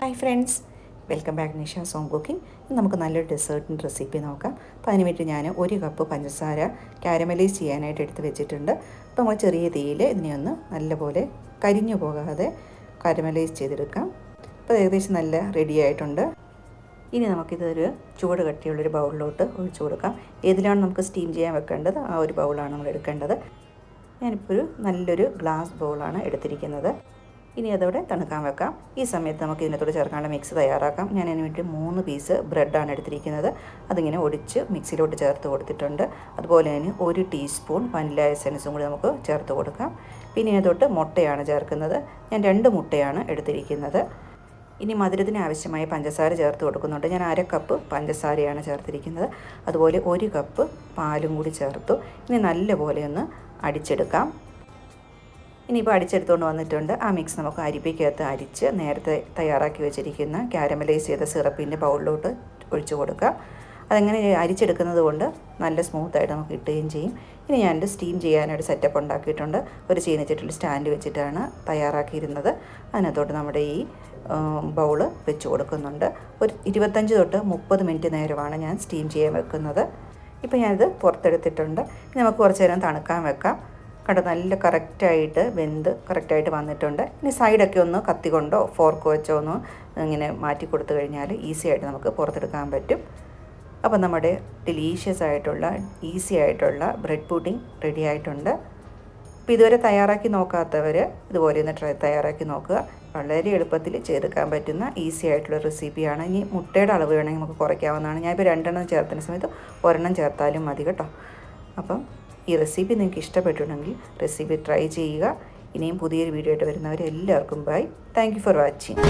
Hi friends, welcome back Nisha's home cooking. ഇന്ന് നമുക്ക് നല്ലൊരു ഡെസേർട്ടിൻ്റെ റെസിപ്പി നോക്കാം. അപ്പോൾ അതിന് വേണ്ടി ഞാൻ 1 കപ്പ് പഞ്ചസാര കാരമലൈസ് ചെയ്യാനായിട്ട് എടുത്ത് വെച്ചിട്ടുണ്ട്. അപ്പോൾ നമ്മൾ ചെറിയ തീയിൽ ഇതിനെ ഒന്ന് നല്ലപോലെ കരിഞ്ഞു പോകാതെ കാരമലൈസ് ചെയ്തെടുക്കാം. അപ്പോൾ ഏകദേശം നല്ല റെഡി ആയിട്ടുണ്ട്. ഇനി നമുക്കിതൊരു ചൂട് കട്ടിയുള്ളൊരു ബൗളിലോട്ട് ഒഴിച്ചു കൊടുക്കാം. ഏതിലാണ് നമുക്ക് സ്റ്റീം ചെയ്യാൻ വെക്കേണ്ടത് ആ ഒരു ബൗളാണ് നമ്മൾ എടുക്കേണ്ടത്. ഞാനിപ്പോൾ ഒരു നല്ലൊരു ഗ്ലാസ് ബൗളാണ് എടുത്തിരിക്കുന്നത്. ഇനി അതവിടെ തണുക്കാൻ വെക്കാം. ഈ സമയത്ത് നമുക്ക് ഇതിനകത്തോട് ചേർക്കാനുള്ള മിക്സ് തയ്യാറാക്കാം. ഞാൻ അതിന് വേണ്ടി 3 പീസ് ബ്രെഡാണ് എടുത്തിരിക്കുന്നത്. അതിങ്ങനെ ഒടിച്ച് മിക്സിയിലോട്ട് ചേർത്ത് കൊടുത്തിട്ടുണ്ട്. അതുപോലെ തന്നെ 1 ടീസ്പൂൺ വനില എസൻസും കൂടി നമുക്ക് ചേർത്ത് കൊടുക്കാം. പിന്നെ ഇതിനകത്തോട്ട് മുട്ടയാണ് ചേർക്കുന്നത്. ഞാൻ 2 മുട്ടയാണ് എടുത്തിരിക്കുന്നത്. ഇനി മധുരത്തിന് ആവശ്യമായ പഞ്ചസാര ചേർത്ത് കൊടുക്കുന്നുണ്ട്. ഞാൻ 1/2 കപ്പ് പഞ്ചസാരയാണ് ചേർത്തിരിക്കുന്നത്. അതുപോലെ 1 കപ്പ് പാലും കൂടി ചേർത്തു. ഇനി നല്ലപോലെ ഒന്ന് അടിച്ചെടുക്കാം. ഇനിയിപ്പോൾ അടിച്ചെടുത്തുകൊണ്ട് വന്നിട്ടുണ്ട്. ആ മിക്സ് നമുക്ക് അരിപ്പയ്ക്കകത്ത് അരിച്ച് നേരത്തെ തയ്യാറാക്കി വെച്ചിരിക്കുന്ന കാരമലൈസ് ചെയ്ത സിറപ്പിൻ്റെ ബൗളിലോട്ട് ഒഴിച്ചു കൊടുക്കുക. അതങ്ങനെ അരിച്ചെടുക്കുന്നത് കൊണ്ട് നല്ല സ്മൂത്തായിട്ട് നമുക്ക് കിട്ടുകയും ചെയ്യും. ഇനി ഞാനൊരു സ്റ്റീം ചെയ്യാനായിട്ട് സെറ്റപ്പ് ഉണ്ടാക്കിയിട്ടുണ്ട്. ഒരു ചീനച്ചട്ടിയിൽ സ്റ്റാൻഡ് വെച്ചിട്ടാണ് തയ്യാറാക്കിയിരുന്നത്. അതിനകത്തോട്ട് നമ്മുടെ ഈ ബൗള് വെച്ച് കൊടുക്കുന്നുണ്ട്. ഒരു 25 തൊട്ട് 30 മിനിറ്റ് നേരമാണ് ഞാൻ സ്റ്റീം ചെയ്യാൻ വെക്കുന്നത്. ഇപ്പോൾ ഞാനിത് പുറത്തെടുത്തിട്ടുണ്ട്. ഇനി നമുക്ക് കുറച്ച് നേരം തണുക്കാൻ വെക്കാം. കണ്ടോ, നല്ല കറക്റ്റായിട്ട് വെന്ത് കറക്റ്റായിട്ട് വന്നിട്ടുണ്ട്. ഇനി സൈഡൊക്കെ ഒന്ന് കത്തി കൊണ്ടോ ഫോർക്ക് വെച്ചോ ഒന്ന് ഇങ്ങനെ മാറ്റി കൊടുത്തു കഴിഞ്ഞാൽ ഈസി ആയിട്ട് നമുക്ക് പുറത്തെടുക്കാൻ പറ്റും. അപ്പോൾ നമ്മുടെ ഡെലീഷ്യസ് ആയിട്ടുള്ള ഈസി ആയിട്ടുള്ള ബ്രെഡ് പുഡിംഗ് റെഡി ആയിട്ടുണ്ട്. അപ്പോൾ ഇതുവരെ തയ്യാറാക്കി നോക്കാത്തവർ ഇതുപോലെ ഒന്ന് തയ്യാറാക്കി നോക്കുക. വളരെ എളുപ്പത്തിൽ ചെയ്തെടുക്കാൻ പറ്റുന്ന ഈസി ആയിട്ടുള്ള റെസിപ്പിയാണ്. ഇനി മുട്ടയുടെ അളവ് വേണമെങ്കിൽ നമുക്ക് കുറയ്ക്കാവുന്നതാണ്. ഞാനിപ്പോൾ 2 എണ്ണം ചേർത്തുന്ന സമയത്ത് 1 എണ്ണം ചേർത്താലും മതി കേട്ടോ. അപ്പം ഈ റെസിപ്പി നിങ്ങൾക്ക് ഇഷ്ടപ്പെട്ടിട്ടുണ്ടെങ്കിൽ റെസിപ്പി ട്രൈ ചെയ്യുക. ഇനിയും പുതിയൊരു വീഡിയോ ആയിട്ട് വരുന്നവരെല്ലാവർക്കും bye. Thank you for watching.